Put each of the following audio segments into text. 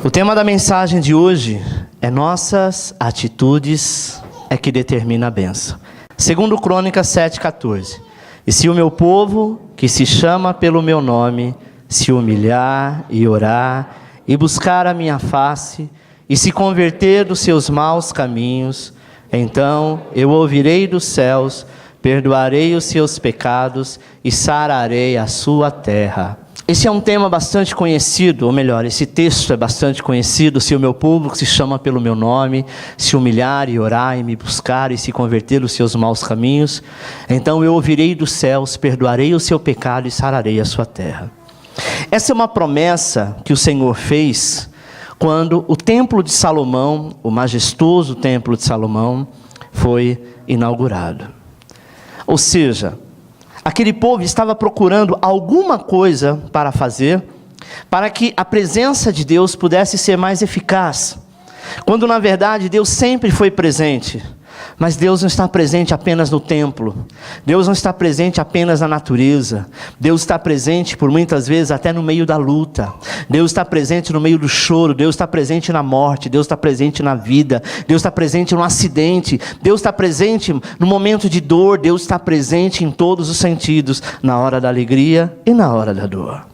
O tema da mensagem de hoje é nossas atitudes é que determina a bênção. Segundo Crônicas 7,14. E se o meu povo, que se chama pelo meu nome, se humilhar e orar, e buscar a minha face, e se converter dos seus maus caminhos, então eu ouvirei dos céus, perdoarei os seus pecados e sararei a sua terra. Esse é um tema bastante conhecido, ou melhor, esse texto é bastante conhecido. Se o meu povo, que se chama pelo meu nome, se humilhar e orar e me buscar e se converter dos seus maus caminhos, então eu ouvirei dos céus, perdoarei o seu pecado e sararei a sua terra. Essa é uma promessa que o Senhor fez quando o templo de Salomão, o majestoso templo de Salomão, foi inaugurado. Ou seja, aquele povo estava procurando alguma coisa para fazer, para que a presença de Deus pudesse ser mais eficaz. Quando na verdade Deus sempre foi presente. Mas Deus não está presente apenas no templo. Deus não está presente apenas na natureza. Deus está presente por muitas vezes até no meio da luta. Deus está presente no meio do choro. Deus está presente na morte. Deus está presente na vida. Deus está presente no acidente. Deus está presente no momento de dor. Deus está presente em todos os sentidos, na hora da alegria e na hora da dor.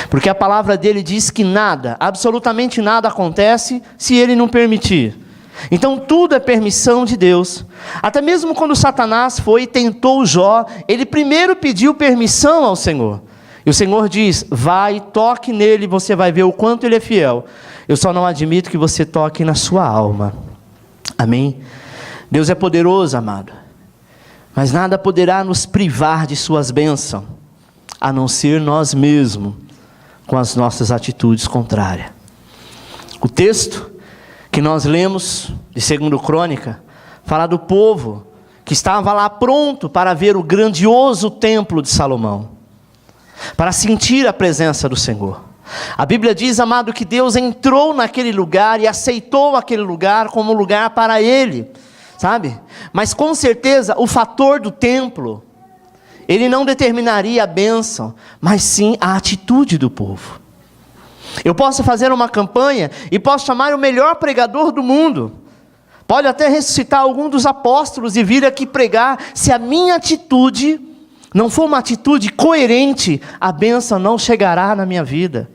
Porque a palavra dele diz que nada, absolutamente nada acontece se ele não permitir. Então tudo é permissão de Deus. Até mesmo quando Satanás foi e tentou Jó, ele primeiro pediu permissão ao Senhor. E o Senhor diz: vai, toque nele, você vai ver o quanto ele é fiel. Eu só não admito que você toque na sua alma. Amém? Deus é poderoso, amado. Mas nada poderá nos privar de suas bênçãos, a não ser nós mesmos, com as nossas atitudes contrárias. O texto que nós lemos de 2 Crônica, fala do povo que estava lá pronto para ver o grandioso templo de Salomão, para sentir a presença do Senhor. A Bíblia diz, amado, que Deus entrou naquele lugar e aceitou aquele lugar como lugar para ele, sabe? Mas com certeza o fator do templo, ele não determinaria a bênção, mas sim a atitude do povo. Eu posso fazer uma campanha e posso chamar o melhor pregador do mundo. Pode até ressuscitar algum dos apóstolos e vir aqui pregar. Se a minha atitude não for uma atitude coerente, a bênção não chegará na minha vida.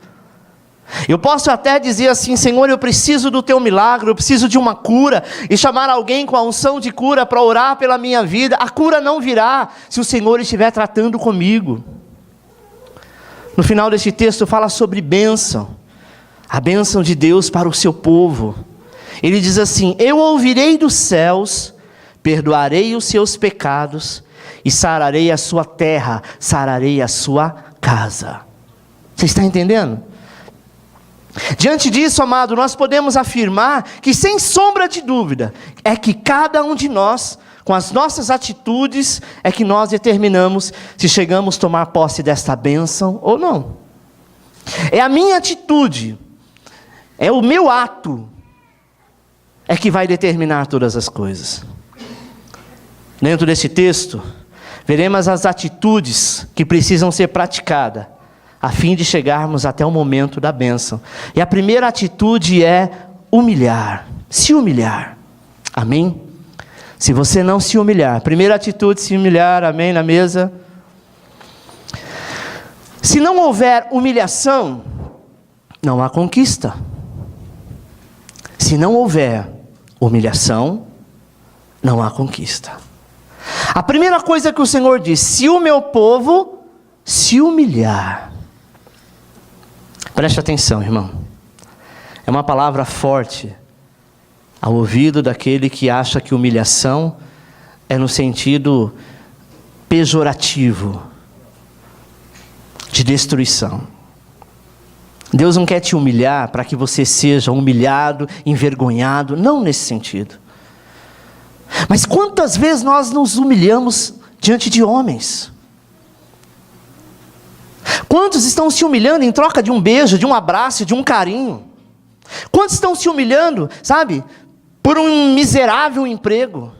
Eu posso até dizer assim: Senhor, eu preciso do teu milagre, eu preciso de uma cura, e chamar alguém com a unção de cura para orar pela minha vida. A cura não virá se o Senhor estiver tratando comigo. No final deste texto fala sobre bênção, a bênção de Deus para o seu povo. Ele diz assim: eu ouvirei dos céus, perdoarei os seus pecados, e sararei a sua terra, sararei a sua casa. Você está entendendo? Diante disso, amado, nós podemos afirmar que sem sombra de dúvida, é que cada um de nós, com as nossas atitudes, é que nós determinamos se chegamos a tomar posse desta bênção ou não. É a minha atitude, é o meu ato, é que vai determinar todas as coisas. Dentro desse texto, veremos as atitudes que precisam ser praticadas, a fim de chegarmos até o momento da bênção. E a primeira atitude é humilhar, se humilhar. Amém? Se você não se humilhar, primeira atitude, se humilhar, amém, na mesa. Se não houver humilhação, não há conquista. Se não houver humilhação, não há conquista. A primeira coisa que o Senhor diz: se o meu povo se humilhar. Preste atenção, irmão. É uma palavra forte ao ouvido daquele que acha que humilhação é no sentido pejorativo, de destruição. Deus não quer te humilhar para que você seja humilhado, envergonhado, não nesse sentido. Mas quantas vezes nós nos humilhamos diante de homens? Quantos estão se humilhando em troca de um beijo, de um abraço, de um carinho? Quantos estão se humilhando, sabe, por um miserável emprego?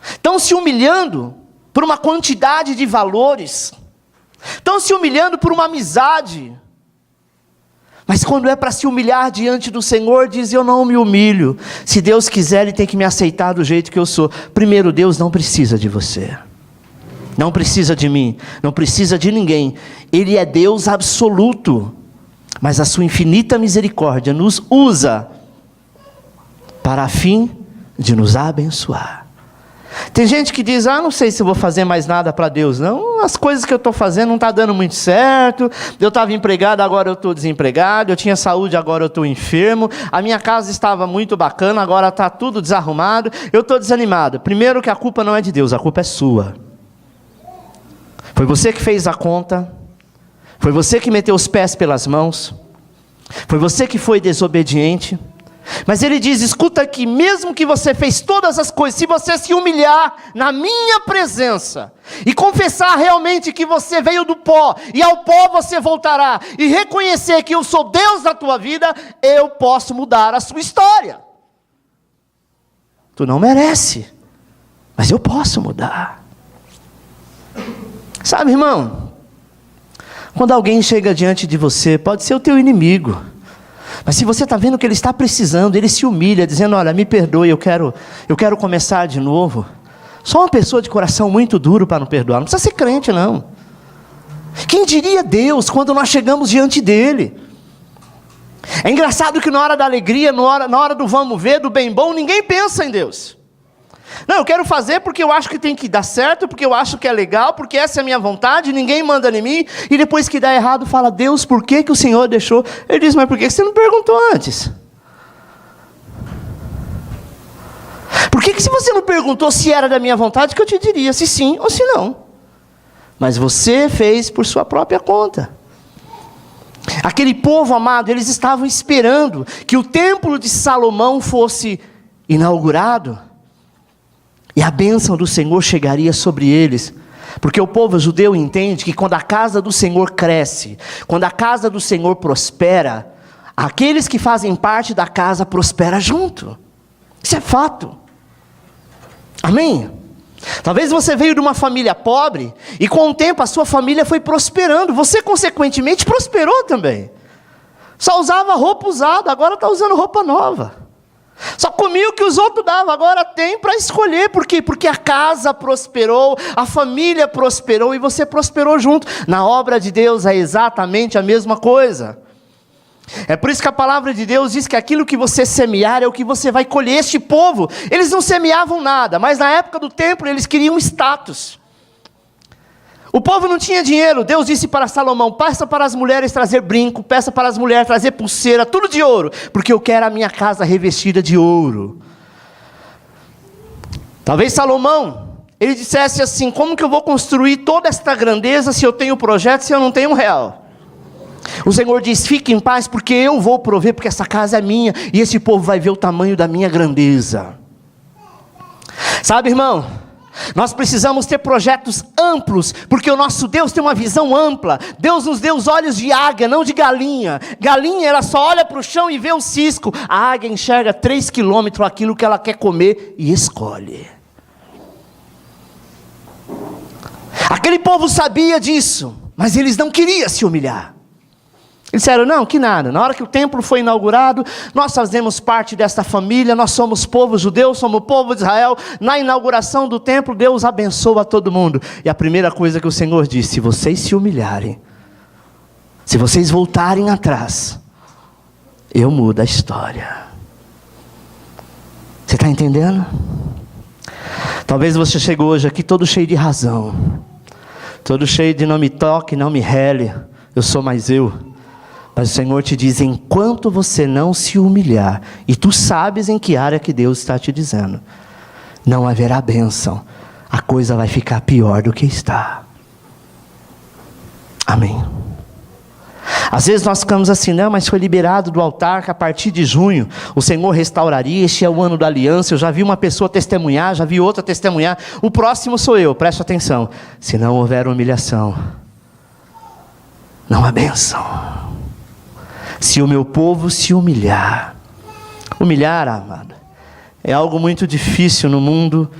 Estão se humilhando por uma quantidade de valores. Estão se humilhando por uma amizade. Mas quando é para se humilhar diante do Senhor, diz: eu não me humilho. Se Deus quiser, Ele tem que me aceitar do jeito que eu sou. Primeiro, Deus não precisa de você. Não precisa de mim. Não precisa de ninguém. Ele é Deus absoluto. Mas a sua infinita misericórdia nos usa para a fim de nos abençoar. Tem gente que diz: não sei se vou fazer mais nada para Deus não, as coisas que eu estou fazendo não estão dando muito certo, eu estava empregado, agora eu estou desempregado, eu tinha saúde, agora eu estou enfermo, a minha casa estava muito bacana, agora está tudo desarrumado, eu estou desanimado. Primeiro que a culpa não é de Deus, a culpa é sua. Foi você que fez a conta, foi você que meteu os pés pelas mãos, foi você que foi desobediente. Mas ele diz: escuta aqui, mesmo que você fez todas as coisas, se você se humilhar na minha presença, e confessar realmente que você veio do pó, e ao pó você voltará, e reconhecer que eu sou Deus na tua vida, eu posso mudar a sua história. Tu não merece, mas eu posso mudar. Sabe, irmão, quando alguém chega diante de você, pode ser o teu inimigo, mas se você está vendo que ele está precisando, ele se humilha, dizendo: olha, me perdoe, eu quero começar de novo. Só uma pessoa de coração muito duro para não perdoar, não precisa ser crente não. Quem diria Deus quando nós chegamos diante dele? É engraçado que na hora da alegria, na hora do vamos ver, do bem bom, ninguém pensa em Deus. Não, eu quero fazer porque eu acho que tem que dar certo, porque eu acho que é legal, porque essa é a minha vontade, ninguém manda em mim, e depois que dá errado, fala: Deus, por que o Senhor deixou? Ele diz: mas por que você não perguntou antes? Por que se você não perguntou se era da minha vontade, que eu te diria se sim ou se não? Mas você fez por sua própria conta. Aquele povo amado, eles estavam esperando que o templo de Salomão fosse inaugurado, e a bênção do Senhor chegaria sobre eles, porque o povo judeu entende que quando a casa do Senhor cresce, quando a casa do Senhor prospera, aqueles que fazem parte da casa prosperam junto. Isso é fato. Amém? Talvez você veio de uma família pobre, e com o tempo a sua família foi prosperando, você consequentemente prosperou também. Só usava roupa usada, agora está usando roupa nova. Só comia o que os outros davam, agora tem para escolher. Por quê? Porque a casa prosperou, a família prosperou e você prosperou junto. Na obra de Deus é exatamente a mesma coisa. É por isso que a palavra de Deus diz que aquilo que você semear é o que você vai colher. Este povo, eles não semeavam nada, mas na época do templo eles queriam status. O povo não tinha dinheiro. Deus disse para Salomão: peça para as mulheres trazer brinco, peça para as mulheres trazer pulseira, tudo de ouro, porque eu quero a minha casa revestida de ouro. Talvez Salomão, ele dissesse assim: como que eu vou construir toda esta grandeza se eu tenho projeto, se eu não tenho real? O Senhor diz: fique em paz, porque eu vou prover, porque essa casa é minha, e esse povo vai ver o tamanho da minha grandeza. Sabe, irmão, nós precisamos ter projetos amplos, porque o nosso Deus tem uma visão ampla. Deus nos deu os olhos de águia, não de galinha. Galinha, ela só olha para o chão e vê o cisco. A águia enxerga 3 quilômetros aquilo que ela quer comer e escolhe. Aquele povo sabia disso, mas eles não queriam se humilhar. Eles disseram: não, que nada, na hora que o templo foi inaugurado, nós fazemos parte desta família, nós somos povo judeu, somos povo de Israel. Na inauguração do templo, Deus abençoa todo mundo. E a primeira coisa que o Senhor disse: se vocês se humilharem, se vocês voltarem atrás, eu mudo a história. Você está entendendo? Talvez você chegou hoje aqui todo cheio de razão, todo cheio de não me toque, não me rele, eu sou mais eu. Mas o Senhor te diz: enquanto você não se humilhar, e tu sabes em que área que Deus está te dizendo, não haverá bênção, a coisa vai ficar pior do que está. Amém. Às vezes nós ficamos assim: não, mas foi liberado do altar que a partir de junho o Senhor restauraria, este é o ano da aliança. Eu já vi uma pessoa testemunhar, já vi outra testemunhar, o próximo sou eu. Preste atenção: se não houver humilhação, não há bênção. Se o meu povo se humilhar. Humilhar, amado, é algo muito difícil no mundo.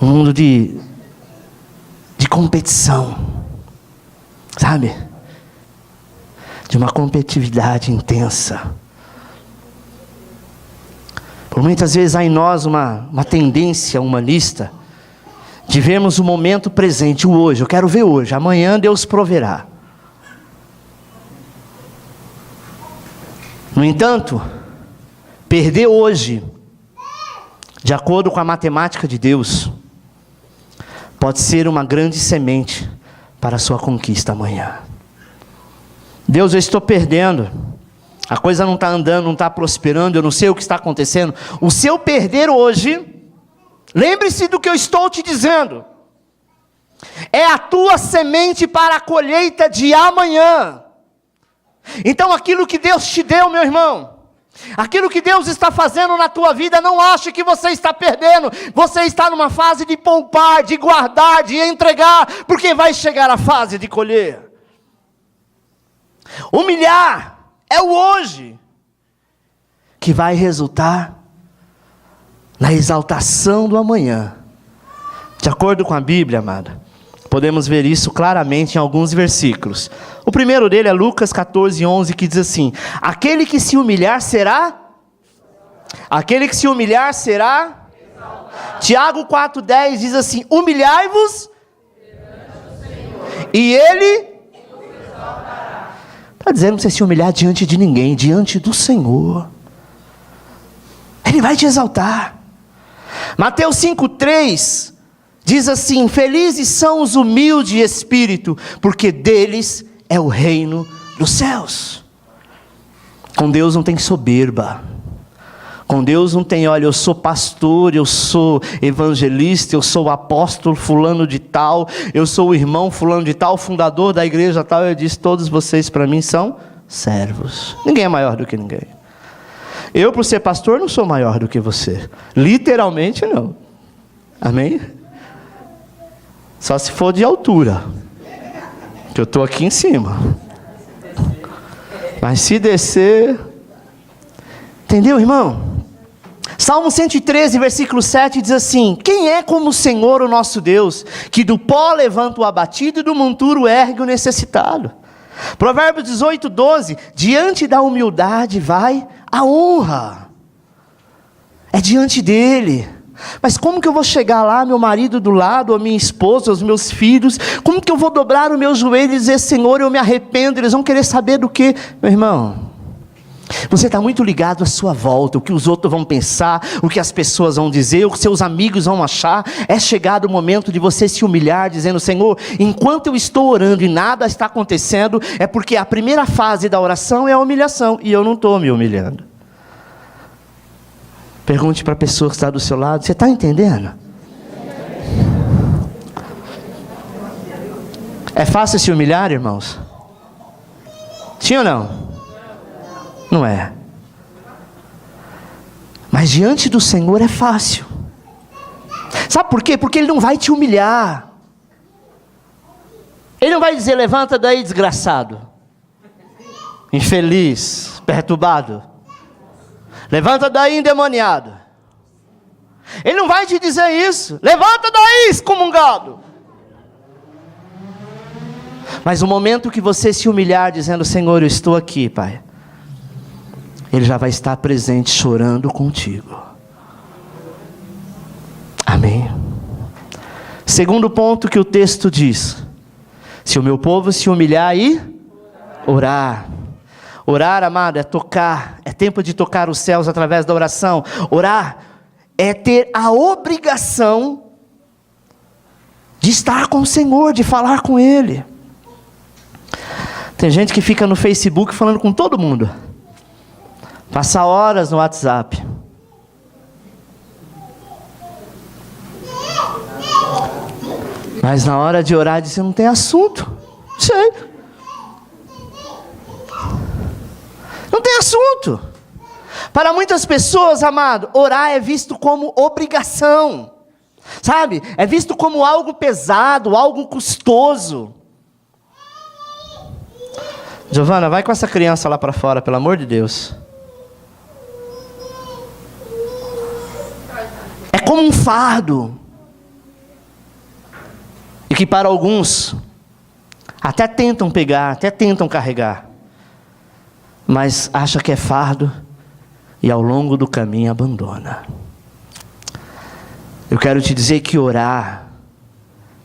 Um mundo de competição. Sabe? de uma competitividade intensa. Por muitas vezes há em nós uma tendência humanista de vermos o momento presente, o hoje. Eu quero ver hoje, amanhã Deus proverá. No entanto, perder hoje, de acordo com a matemática de Deus, pode ser uma grande semente para a sua conquista amanhã. Deus, eu estou perdendo, a coisa não está andando, não está prosperando, eu não sei o que está acontecendo. O seu perder hoje, lembre-se do que eu estou te dizendo, é a tua semente para a colheita de amanhã. Então aquilo que Deus te deu, meu irmão, aquilo que Deus está fazendo na tua vida, não ache que você está perdendo. Você está numa fase de poupar, de guardar, de entregar, porque vai chegar a fase de colher. Humilhar é o hoje, que vai resultar na exaltação do amanhã. De acordo com a Bíblia, amada, podemos ver isso claramente em alguns versículos. O primeiro dele é Lucas 14:11, que diz assim: aquele que se humilhar será exaltado. Tiago 4:10 diz assim: humilhai-vos e ele está dizendo para você se humilhar diante de ninguém, diante do Senhor. Ele vai te exaltar. Mateus 5:3 diz assim: felizes são os humildes de espírito, porque deles é o reino dos céus. Com Deus não tem soberba. Com Deus não tem, olha, eu sou pastor, eu sou evangelista, eu sou o apóstolo fulano de tal, eu sou o irmão fulano de tal, fundador da igreja tal. Eu disse: todos vocês para mim são servos. Ninguém é maior do que ninguém. Eu, por ser pastor, não sou maior do que você. Literalmente não. Amém? Só se for de altura, que eu estou aqui em cima. Mas se descer, entendeu, irmão? Salmo 113, versículo 7 diz assim: quem é como o Senhor, o nosso Deus, que do pó levanta o abatido e do monturo ergue o necessitado? Provérbios 18:12, diante da humildade vai a honra. É diante dele. Mas como que eu vou chegar lá, meu marido do lado, a minha esposa, os meus filhos, como que eu vou dobrar o meu joelho e dizer: Senhor, eu me arrependo? Eles vão querer saber do quê? Meu irmão, você está muito ligado à sua volta, o que os outros vão pensar, o que as pessoas vão dizer, o que seus amigos vão achar. É chegado o momento de você se humilhar, dizendo: Senhor, enquanto eu estou orando e nada está acontecendo, é porque a primeira fase da oração é a humilhação, e eu não estou me humilhando. Pergunte para a pessoa que está do seu lado: você está entendendo? É fácil se humilhar, irmãos? Sim ou não? Não é. Mas diante do Senhor é fácil. Sabe por quê? Porque Ele não vai te humilhar. Ele não vai dizer: levanta daí, desgraçado, infeliz, perturbado. Levanta daí, endemoniado. Ele não vai te dizer isso. Levanta daí, excomungado. Mas no momento que você se humilhar, dizendo: Senhor, eu estou aqui, Pai, Ele já vai estar presente, chorando contigo. Amém. Segundo ponto que o texto diz: se o meu povo se humilhar e orar. Orar, amado, é tocar, é tempo de tocar os céus através da oração. Orar é ter a obrigação de estar com o Senhor, de falar com Ele. Tem gente que fica no Facebook falando com todo mundo, passa horas no WhatsApp. Mas na hora de orar diz: não tem assunto. Sei. Não tem assunto. Para muitas pessoas, amado, orar é visto como obrigação, sabe? É visto como algo pesado, algo custoso. Giovana, vai com essa criança lá para fora, pelo amor de Deus. É como um fardo. E que para alguns até tentam pegar, até tentam carregar. mas acha que é fardo e ao longo do caminho abandona. Eu quero te dizer que orar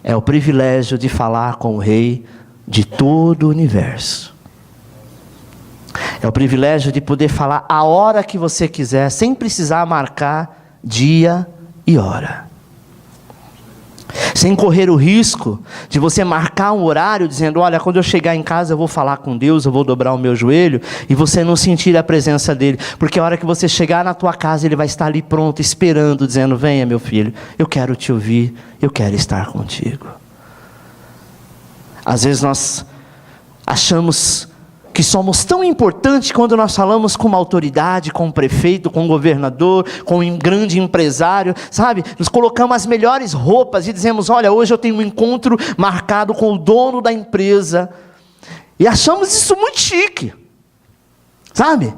é o privilégio de falar com o Rei de todo o universo. É o privilégio de poder falar a hora que você quiser, sem precisar marcar dia e hora. Sem correr o risco de você marcar um horário dizendo, olha, quando eu chegar em casa eu vou falar com Deus, eu vou dobrar o meu joelho, e você não sentir a presença dele, porque a hora que você chegar na tua casa, ele vai estar ali pronto, esperando, dizendo, venha meu filho, eu quero te ouvir, eu quero estar contigo. Às vezes nós achamos que somos tão importantes quando nós falamos com uma autoridade, com um prefeito, com um governador, com um grande empresário, sabe? Nos colocamos as melhores roupas e dizemos, olha, hoje eu tenho um encontro marcado com o dono da empresa. E achamos isso muito chique, sabe?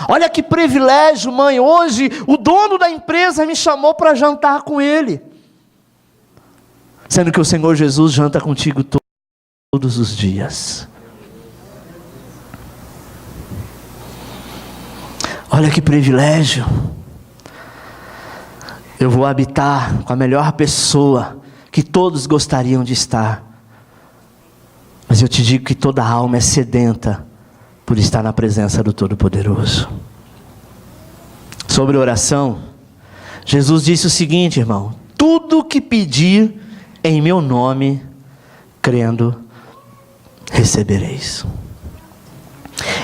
Olha que privilégio, mãe, hoje o dono da empresa me chamou para jantar com ele. Sendo que o Senhor Jesus janta contigo todos os dias. Olha que privilégio. Eu vou habitar com a melhor pessoa que todos gostariam de estar. Mas eu te digo que toda alma é sedenta por estar na presença do Todo-Poderoso. Sobre oração, Jesus disse o seguinte, irmão: tudo que pedir em meu nome, crendo, recebereis.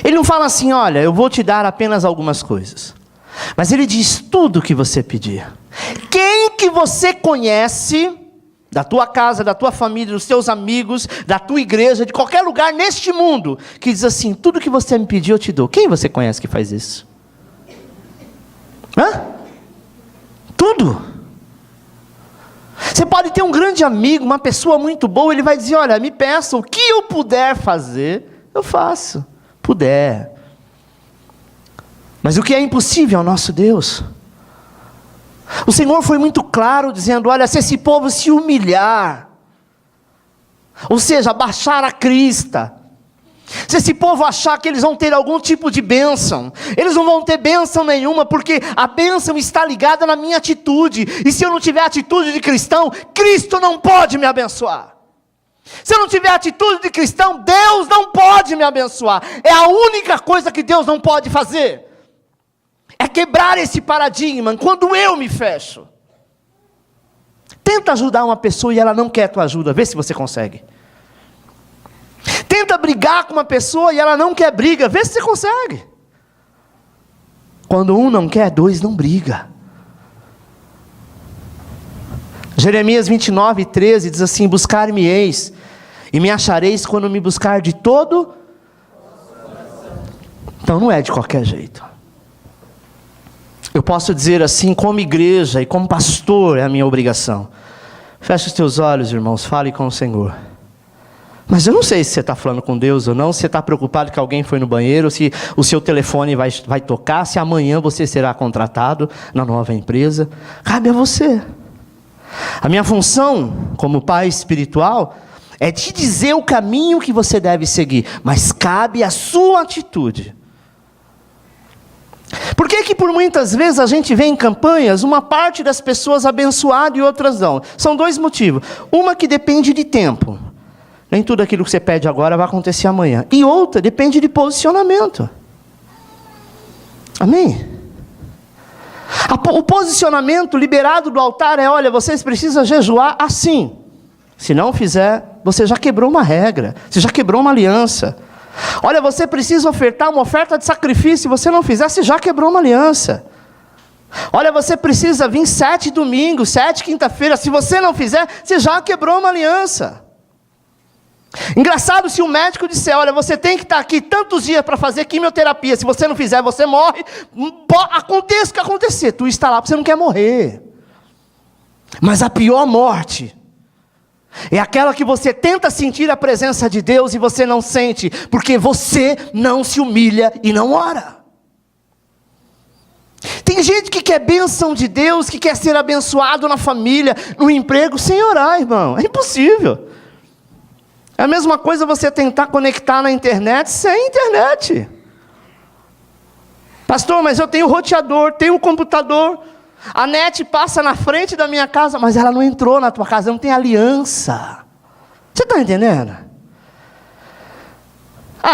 Ele não fala assim, olha, eu vou te dar apenas algumas coisas. Mas ele diz tudo o que você pedir. Quem que você conhece, da tua casa, da tua família, dos teus amigos, da tua igreja, de qualquer lugar neste mundo, que diz assim, tudo que você me pedir eu te dou. Quem você conhece que faz isso? Hã? Tudo. Você pode ter um grande amigo, uma pessoa muito boa, ele vai dizer, olha, me peça o que eu puder fazer, eu faço. Puder. Mas o que é impossível ao nosso Deus? O Senhor foi muito claro dizendo, olha, se esse povo se humilhar, ou seja, baixar a crista, se esse povo achar que eles vão ter algum tipo de bênção, eles não vão ter bênção nenhuma, porque a bênção está ligada na minha atitude, e se eu não tiver atitude de cristão, Cristo não pode me abençoar. Se eu não tiver atitude de cristão, Deus não pode me abençoar. É a única coisa que Deus não pode fazer. É quebrar esse paradigma quando eu me fecho. Tenta ajudar uma pessoa e ela não quer a tua ajuda. Vê se você consegue. Tenta brigar com uma pessoa e ela não quer briga. Vê se você consegue. Quando um não quer, dois não briga. Jeremias 29:13 diz assim, buscar-me-eis e me achareis quando me buscar de todo. Então não é de qualquer jeito. Eu posso dizer assim, como igreja e como pastor, é a minha obrigação. Feche os teus olhos, irmãos, fale com o Senhor. Mas eu não sei se você está falando com Deus ou não, se você está preocupado que alguém foi no banheiro, se o seu telefone vai tocar, se amanhã você será contratado na nova empresa. Cabe a você. A minha função como pai espiritual é te dizer o caminho que você deve seguir, mas cabe a sua atitude. Por que por muitas vezes a gente vê em campanhas uma parte das pessoas abençoada e outras não? São dois motivos. Uma que depende de tempo. Nem tudo aquilo que você pede agora vai acontecer amanhã. E outra depende de posicionamento. Amém? O posicionamento liberado do altar é, olha, vocês precisam jejuar assim. Se não fizer, você já quebrou uma regra, você já quebrou uma aliança. Olha, você precisa ofertar uma oferta de sacrifício, se você não fizer, você já quebrou uma aliança. Olha, você precisa vir 7 domingos, 7 quinta-feira, se você não fizer, você já quebrou uma aliança. Engraçado se o médico disser, olha, você tem que estar aqui tantos dias para fazer quimioterapia, se você não fizer, você morre. Aconteça o que acontecer, tu está lá porque você não quer morrer. Mas a pior morte é aquela que você tenta sentir a presença de Deus e você não sente, porque você não se humilha e não ora. Tem gente que quer bênção de Deus, que quer ser abençoado na família, no emprego, sem orar, irmão, é impossível. É a mesma coisa você tentar conectar na internet sem internet. Pastor, mas eu tenho roteador, tenho computador. A NET passa na frente da minha casa, mas ela não entrou na tua casa, não tem aliança. Você está entendendo?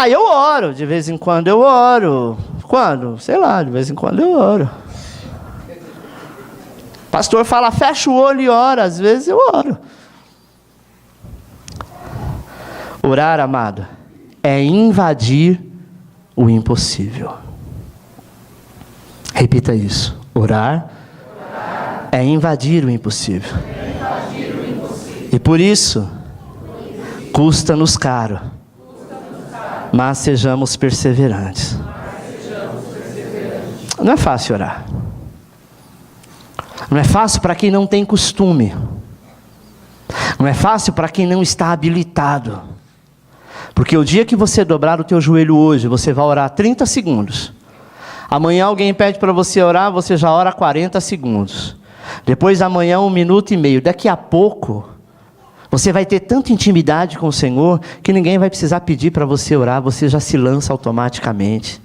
Eu oro, de vez em quando eu oro. Quando? Sei lá, de vez em quando eu oro. O pastor fala, fecha o olho e ora, às vezes eu oro. Orar, amado, é invadir o impossível. Repita isso. Orar é invadir o impossível. E por isso, custa-nos caro. Mas sejamos perseverantes. Não é fácil orar. Não é fácil para quem não tem costume. Não é fácil para quem não está habilitado. Porque o dia que você dobrar o teu joelho hoje, você vai orar 30 segundos. Amanhã alguém pede para você orar, você já ora 40 segundos. Depois amanhã 1 minuto e meio. Daqui a pouco, você vai ter tanta intimidade com o Senhor, que ninguém vai precisar pedir para você orar, você já se lança automaticamente.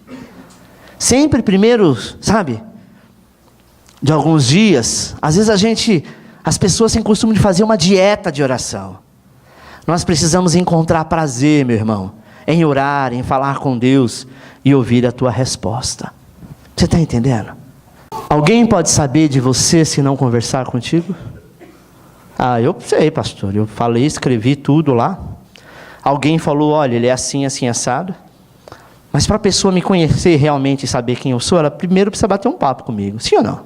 Sempre primeiro, sabe, de alguns dias, às vezes as pessoas têm costume de fazer uma dieta de oração. Nós precisamos encontrar prazer, meu irmão, em orar, em falar com Deus e ouvir a tua resposta. Você está entendendo? Alguém pode saber de você se não conversar contigo? Eu sei, pastor, eu falei, escrevi tudo lá. Alguém falou, olha, ele é assim, assim, assado. Mas para a pessoa me conhecer realmente e saber quem eu sou, ela primeiro precisa bater um papo comigo, sim ou não?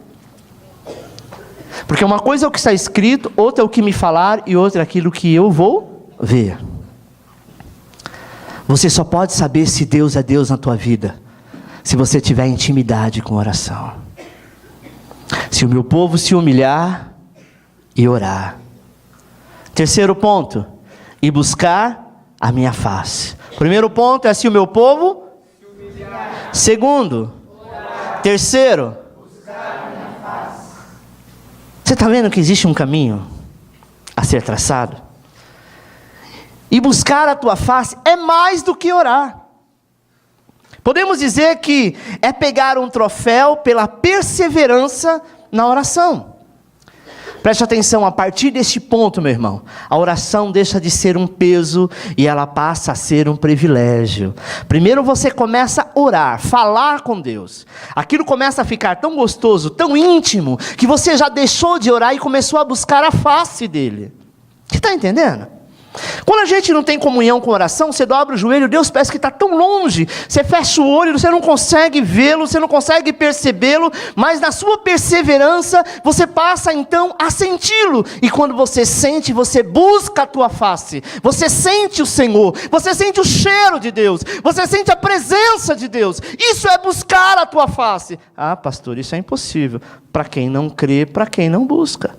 Porque uma coisa é o que está escrito, outra é o que me falar e outra é aquilo que eu vou ver. Você só pode saber se Deus é Deus na tua vida se você tiver intimidade com oração. Se o meu povo se humilhar e orar. Terceiro ponto, e buscar a minha face. Primeiro ponto é se o meu povo se humilhar. Segundo, orar. Terceiro, buscar a minha face. Você está vendo que existe um caminho a ser traçado? E buscar a tua face é mais do que orar. Podemos dizer que é pegar um troféu pela perseverança na oração. Preste atenção, a partir deste ponto, meu irmão, a oração deixa de ser um peso e ela passa a ser um privilégio. Primeiro você começa a orar, falar com Deus. Aquilo começa a ficar tão gostoso, tão íntimo, que você já deixou de orar e começou a buscar a face dele. Você está entendendo? Quando a gente não tem comunhão com oração, você dobra o joelho, Deus parece que está tão longe, você fecha o olho, você não consegue vê-lo, você não consegue percebê-lo, mas na sua perseverança, você passa então a senti-lo, e quando você sente, você busca a tua face, você sente o Senhor, você sente o cheiro de Deus, você sente a presença de Deus, isso é buscar a tua face. Pastor, isso é impossível, para quem não crê, para quem não busca.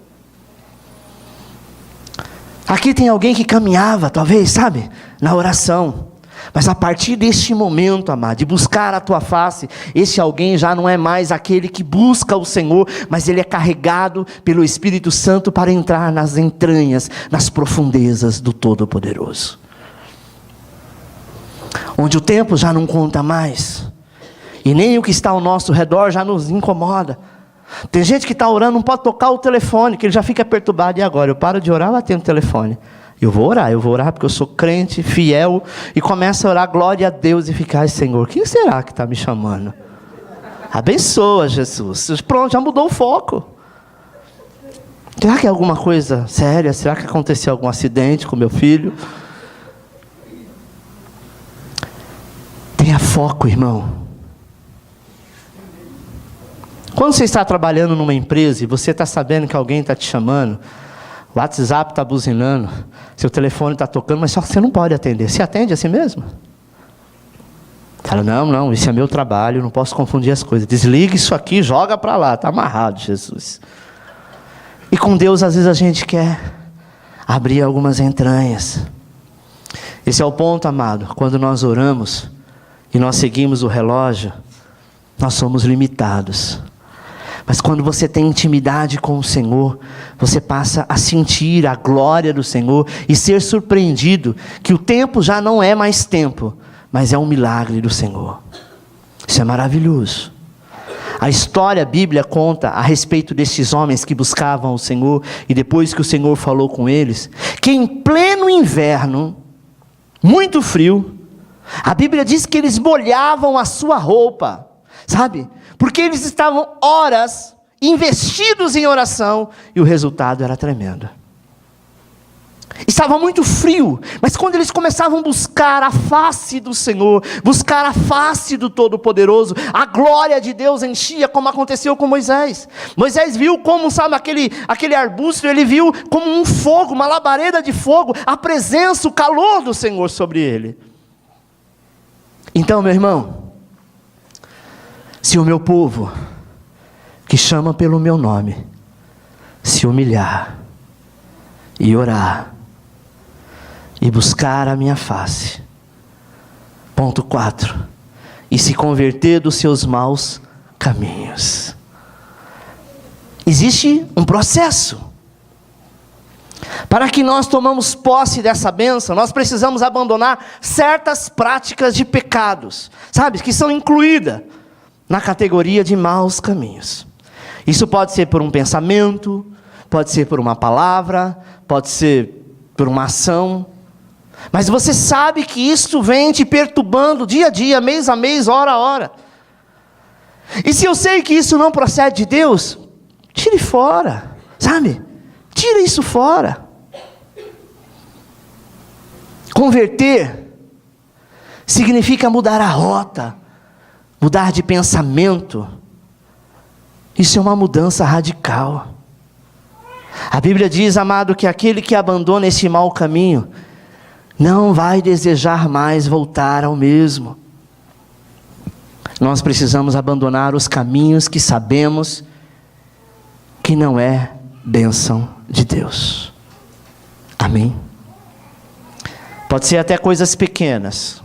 Aqui tem alguém que caminhava, talvez, sabe, na oração. Mas a partir deste momento, amado, de buscar a tua face, esse alguém já não é mais aquele que busca o Senhor, mas ele é carregado pelo Espírito Santo para entrar nas entranhas, nas profundezas do Todo-Poderoso. Onde o tempo já não conta mais, e nem o que está ao nosso redor já nos incomoda. Tem gente que está orando, não pode tocar o telefone, que ele já fica perturbado. E agora? Eu paro de orar, ela tem o telefone. Eu vou orar porque eu sou crente, fiel. E começa a orar, glória a Deus, e ficar, Senhor, quem será que está me chamando? Abençoa, Jesus. Pronto, já mudou o foco. Será que é alguma coisa séria? Será que aconteceu algum acidente com meu filho? Tenha foco, irmão. Quando você está trabalhando numa empresa e você está sabendo que alguém está te chamando, o WhatsApp está buzinando, seu telefone está tocando, mas só que você não pode atender. Você atende assim mesmo? Fala, não, isso é meu trabalho, não posso confundir as coisas. Desliga isso aqui, joga para lá, está amarrado, Jesus. E com Deus, às vezes, a gente quer abrir algumas entranhas. Esse é o ponto, amado, quando nós oramos e nós seguimos o relógio, nós somos limitados. Mas quando você tem intimidade com o Senhor, você passa a sentir a glória do Senhor e ser surpreendido que o tempo já não é mais tempo, mas é um milagre do Senhor. Isso é maravilhoso. A história, a Bíblia conta a respeito desses homens que buscavam o Senhor, e depois que o Senhor falou com eles, que em pleno inverno, muito frio, a Bíblia diz que eles molhavam a sua roupa, sabe? Porque eles estavam horas investidos em oração, e o resultado era tremendo. Estava muito frio, mas quando eles começavam a buscar a face do Senhor, buscar a face do Todo-Poderoso, a glória de Deus enchia, como aconteceu com Moisés. Moisés viu como, sabe, aquele arbusto, ele viu como um fogo, uma labareda de fogo, a presença, o calor do Senhor sobre ele. Então, meu irmão, se o meu povo, que chama pelo meu nome, se humilhar e orar, e buscar a minha face. Ponto 4. E se converter dos seus maus caminhos. Existe um processo. Para que nós tomamos posse dessa bênção, nós precisamos abandonar certas práticas de pecados, sabe, que são incluídas na categoria de maus caminhos. Isso pode ser por um pensamento, pode ser por uma palavra, pode ser por uma ação. Mas você sabe que isso vem te perturbando dia a dia, mês a mês, hora a hora. E se eu sei que isso não procede de Deus, tire fora, sabe? Tira isso fora. Converter significa mudar a rota, mudar de pensamento. Isso é uma mudança radical. A Bíblia diz, amado, que aquele que abandona esse mau caminho não vai desejar mais voltar ao mesmo. Nós precisamos abandonar os caminhos que sabemos que não é bênção de Deus. Amém? Pode ser até coisas pequenas,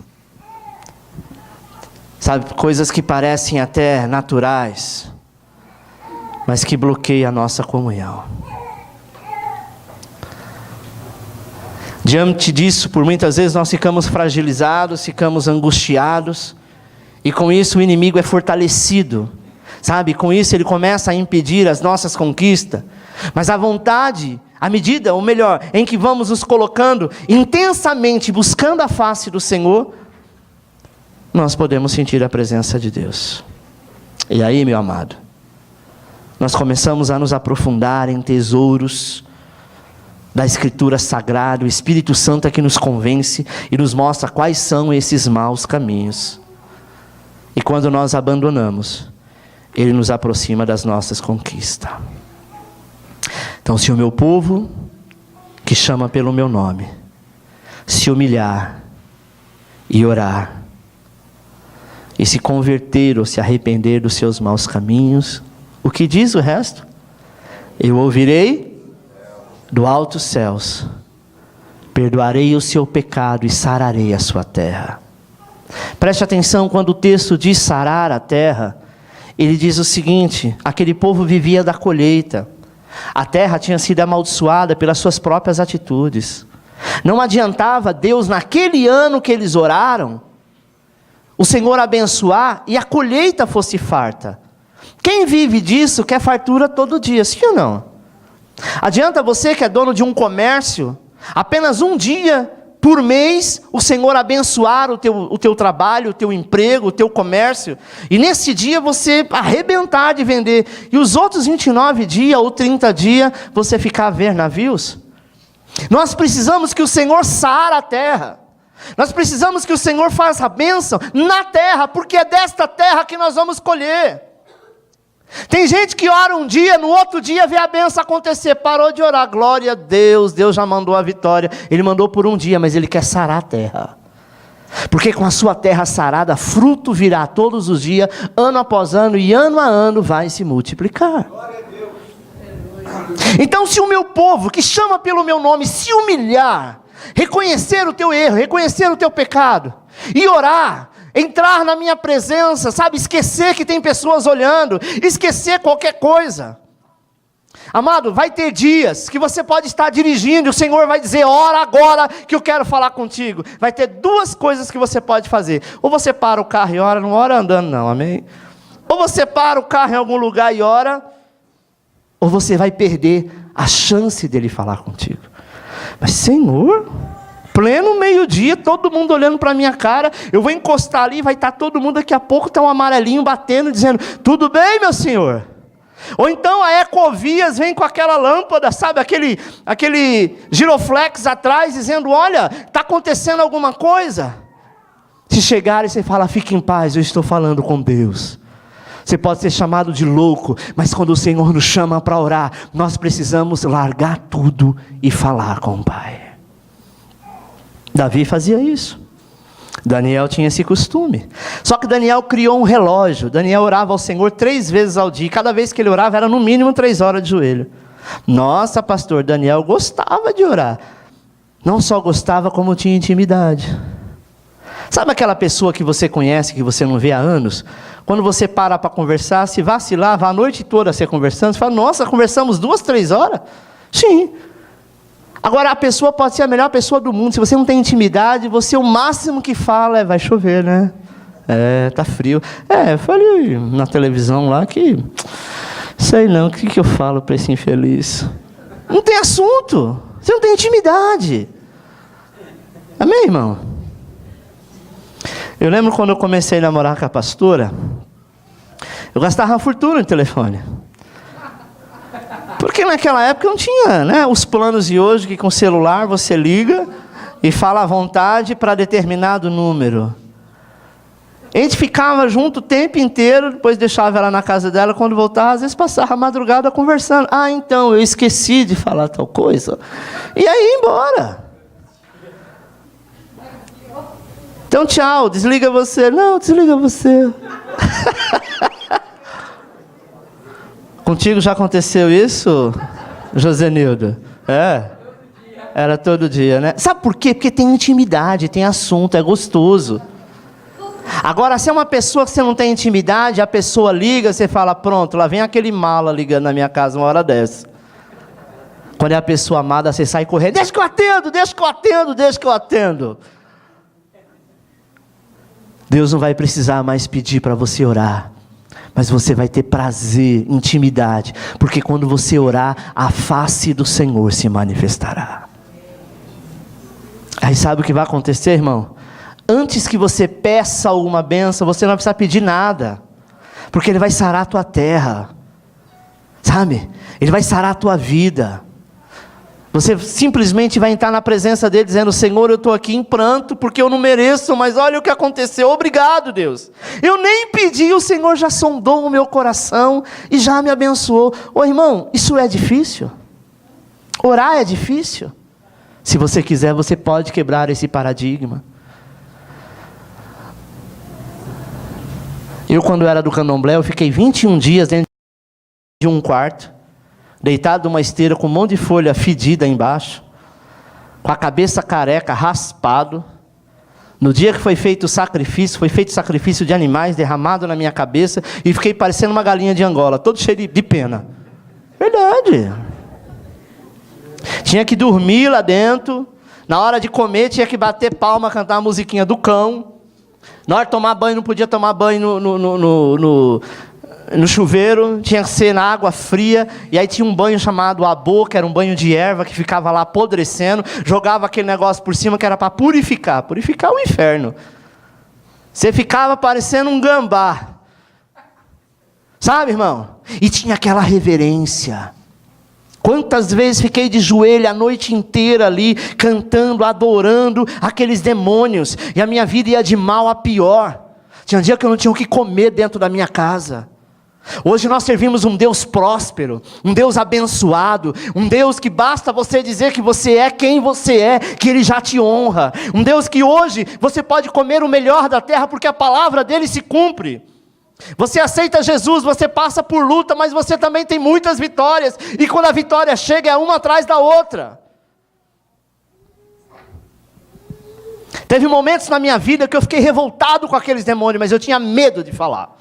sabe, coisas que parecem até naturais, mas que bloqueiam a nossa comunhão. Diante disso, por muitas vezes nós ficamos fragilizados, ficamos angustiados, e com isso o inimigo é fortalecido, sabe? Com isso ele começa a impedir as nossas conquistas, mas a vontade, à medida, ou melhor, em que vamos nos colocando intensamente, buscando a face do Senhor, nós podemos sentir a presença de Deus. E aí, meu amado, nós começamos a nos aprofundar em tesouros da Escritura Sagrada. O Espírito Santo é que nos convence e nos mostra quais são esses maus caminhos. E quando nós abandonamos, Ele nos aproxima das nossas conquistas. Então, se o meu povo, que chama pelo meu nome, se humilhar e orar, e se converter ou se arrepender dos seus maus caminhos, o que diz o resto? Eu ouvirei do alto céus, perdoarei o seu pecado e sararei a sua terra. Preste atenção, quando o texto diz sarar a terra, ele diz o seguinte: aquele povo vivia da colheita, a terra tinha sido amaldiçoada pelas suas próprias atitudes. Não adiantava Deus, naquele ano que eles oraram, o Senhor abençoar e a colheita fosse farta. Quem vive disso quer fartura todo dia, sim ou não? Adianta você que é dono de um comércio, apenas um dia por mês o Senhor abençoar o teu trabalho, o teu emprego, o teu comércio, e nesse dia você arrebentar de vender, e os outros 29 dias ou 30 dias você ficar a ver navios? Nós precisamos que o Senhor sara a terra, nós precisamos que o Senhor faça a bênção na terra, porque é desta terra que nós vamos colher. Tem gente que ora um dia, no outro dia vê a bênção acontecer, parou de orar, glória a Deus, Deus já mandou a vitória, Ele mandou por um dia, mas Ele quer sarar a terra, porque com a sua terra sarada, fruto virá todos os dias, ano após ano, e ano a ano vai se multiplicar. Glória a Deus. Então, se o meu povo, que chama pelo meu nome, se humilhar, reconhecer o teu erro, reconhecer o teu pecado, e orar, entrar na minha presença, sabe, esquecer que tem pessoas olhando, esquecer qualquer coisa. Amado, vai ter dias que você pode estar dirigindo, e o Senhor vai dizer, ora agora que eu quero falar contigo. Vai ter duas coisas que você pode fazer: ou você para o carro e ora, não ora andando não, amém? Ou você para o carro em algum lugar e ora, ou você vai perder a chance dele falar contigo. Mas Senhor, pleno meio-dia, todo mundo olhando para a minha cara, eu vou encostar ali, vai estar todo mundo, daqui a pouco está um amarelinho batendo, dizendo, tudo bem, meu senhor? Ou então a Ecovias vem com aquela lâmpada, sabe, aquele giroflex atrás, dizendo, olha, está acontecendo alguma coisa. Se chegar e você fala, fique em paz, eu estou falando com Deus. Você pode ser chamado de louco, mas quando o Senhor nos chama para orar, nós precisamos largar tudo e falar com o Pai. Davi fazia isso. Daniel tinha esse costume. Só que Daniel criou um relógio. Daniel orava ao Senhor 3 vezes ao dia. Cada vez que ele orava era no mínimo 3 horas de joelho. Nossa, pastor, Daniel gostava de orar. Não só gostava, como tinha intimidade. Sabe aquela pessoa que você conhece, que você não vê há anos? Quando você para conversar, se vacilar, vai a noite toda você conversando, você fala, nossa, conversamos 2, 3 horas? Sim. Agora, a pessoa pode ser a melhor pessoa do mundo, se você não tem intimidade, você o máximo que fala é, vai chover, né? Tá frio. Eu falei na televisão lá que, sei não, o que eu falo para esse infeliz? Não tem assunto, você não tem intimidade. Amém, irmão? Eu lembro quando eu comecei a namorar com a pastora, eu gastava uma fortuna no telefone. Porque naquela época não tinha, né, os planos de hoje, que com celular você liga e fala à vontade para determinado número. A gente ficava junto o tempo inteiro, depois deixava ela na casa dela, quando voltava, às vezes passava a madrugada conversando. Então, eu esqueci de falar tal coisa. E aí ia embora. Então, tchau, desliga você. Não, desliga você. Contigo já aconteceu isso, Josenildo? Era todo dia, né? Sabe por quê? Porque tem intimidade, tem assunto, é gostoso. Agora, se é uma pessoa que você não tem intimidade, a pessoa liga, você fala, pronto, lá vem aquele mala ligando na minha casa uma hora dessa. Quando é a pessoa amada, você sai correndo, deixa que eu atendo, deixa que eu atendo, deixa que eu atendo. Deus não vai precisar mais pedir para você orar, mas você vai ter prazer, intimidade, porque quando você orar, a face do Senhor se manifestará. Aí sabe o que vai acontecer, irmão? Antes que você peça alguma bênção, você não vai precisar pedir nada, porque Ele vai sarar a tua terra, sabe? Ele vai sarar a tua vida. Você simplesmente vai entrar na presença dele dizendo, Senhor, eu estou aqui em pranto, porque eu não mereço, mas olha o que aconteceu, obrigado Deus. Eu nem pedi, o Senhor já sondou o meu coração e já me abençoou. Ô irmão, isso é difícil? Orar é difícil? Se você quiser, você pode quebrar esse paradigma. Eu, quando era do candomblé, eu fiquei 21 dias dentro de um quarto, deitado numa esteira com um monte de folha fedida embaixo, com a cabeça careca, raspado. No dia que foi feito o sacrifício de animais derramado na minha cabeça, e fiquei parecendo uma galinha de Angola, todo cheio de pena. Verdade. Tinha que dormir lá dentro, na hora de comer tinha que bater palma, cantar a musiquinha do cão. Na hora de tomar banho, não podia tomar banho no chuveiro, tinha que ser na água fria, e aí tinha um banho chamado abô, que era um banho de erva, que ficava lá apodrecendo, jogava aquele negócio por cima, que era para purificar o inferno. Você ficava parecendo um gambá, sabe, irmão? E tinha aquela reverência. Quantas vezes fiquei de joelho a noite inteira ali, cantando, adorando aqueles demônios, e a minha vida ia de mal a pior. Tinha um dia que eu não tinha o que comer dentro da minha casa. Hoje nós servimos um Deus próspero, um Deus abençoado, um Deus que basta você dizer que você é quem você é, que Ele já te honra. Um Deus que hoje você pode comer o melhor da terra, porque a palavra dEle se cumpre. Você aceita Jesus, você passa por luta, mas você também tem muitas vitórias, e quando a vitória chega, é uma atrás da outra. Teve momentos na minha vida que eu fiquei revoltado com aqueles demônios, mas eu tinha medo de falar.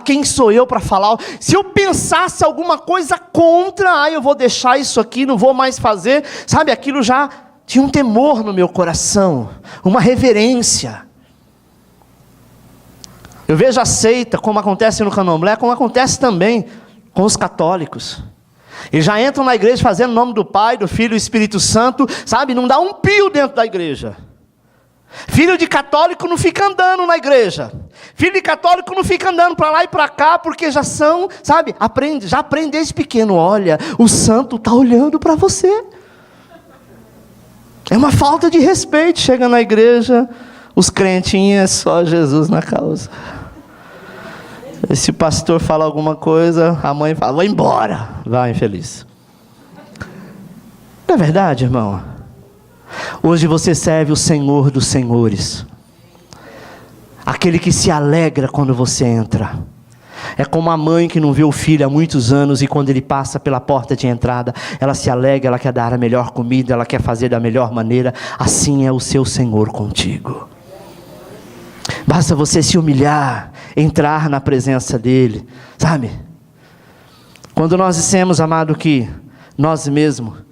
Quem sou eu para falar? Se eu pensasse alguma coisa contra, eu vou deixar isso aqui, não vou mais fazer. Sabe, aquilo já tinha um temor no meu coração, uma reverência. Eu vejo a seita, como acontece no Candomblé, como acontece também com os católicos. Eles já entram na igreja fazendo o nome do Pai, do Filho e do Espírito Santo, sabe? Não dá um pio dentro da igreja. Filho de católico não fica andando na igreja. Filho de católico não fica andando para lá e para cá, porque já são, sabe? Já aprende desde pequeno. Olha, o santo está olhando para você. É uma falta de respeito. Chega na igreja, os crentinhos, só Jesus na causa. Se o pastor fala alguma coisa, a mãe fala, vai embora. Vai, infeliz. Não é verdade, irmão? Hoje você serve o Senhor dos Senhores. Aquele que se alegra quando você entra. É como a mãe que não vê o filho há muitos anos e quando ele passa pela porta de entrada, ela se alegra, ela quer dar a melhor comida, ela quer fazer da melhor maneira. Assim é o seu Senhor contigo. Basta você se humilhar, entrar na presença dEle, sabe? Quando nós dissemos, amado, que nós mesmos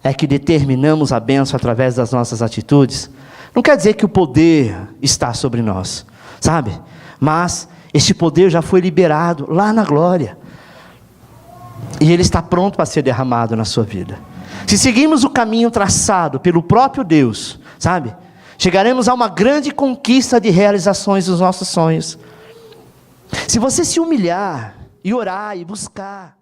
é que determinamos a bênção através das nossas atitudes, não quer dizer que o poder está sobre nós, sabe? Mas este poder já foi liberado lá na glória. E ele está pronto para ser derramado na sua vida. Se seguirmos o caminho traçado pelo próprio Deus, sabe? Chegaremos a uma grande conquista de realizações dos nossos sonhos. Se você se humilhar e orar e buscar